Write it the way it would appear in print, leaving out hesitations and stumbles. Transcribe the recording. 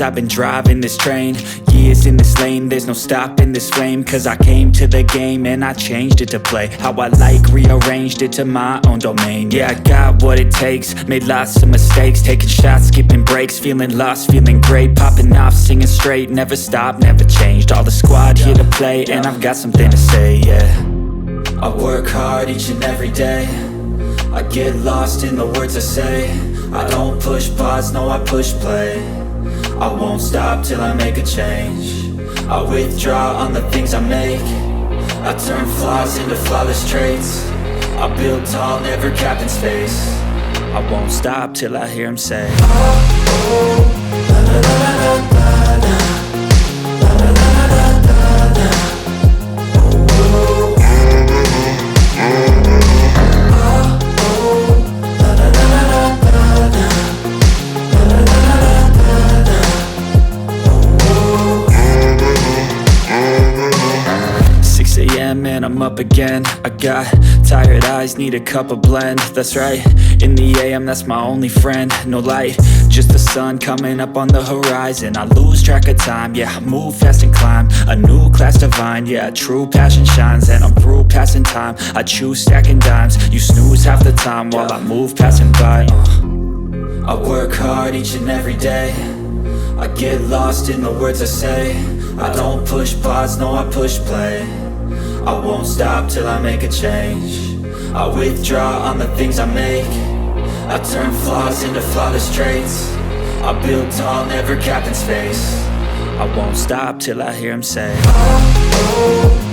years I've been driving this train, years in this lane, there's no stopping this flame. Cause I came to the game and I changed it to play how I like, rearranged it to my own domain. Yeah, I got what it takes, made lots of mistakes, taking shots, skipping breaks, feeling lost, feeling great, popping off, singing straight, never stopped, never changed. All the squad here to play and I've got something to say, yeah. I work hard each and every day, I get lost in the words I say. I don't push pause, no I push play. I won't stop till I make a change. I withdraw on the things I make. I turn flaws into flawless traits. I build tall, never capped in space. I won't stop till I hear him say, oh, oh, la la la la la la, la la la la la la, oh, oh. And I'm up again. I got tired eyes, need a cup of blend. That's right, in the AM, that's my only friend. No light, just the sun coming up on the horizon. I lose track of time, yeah, I move fast and climb a new class divine, yeah, true passion shines. And I'm through passing time, I choose stacking dimes. You snooze half the time while I move passing by. I work hard each and every day, I get lost in the words I say. I don't push pause, no I push play. I won't stop till I make a change. I withdraw on the things I make. I turn flaws into flawless traits. I build tall, never capped in space. I won't stop till I hear him say, oh, oh.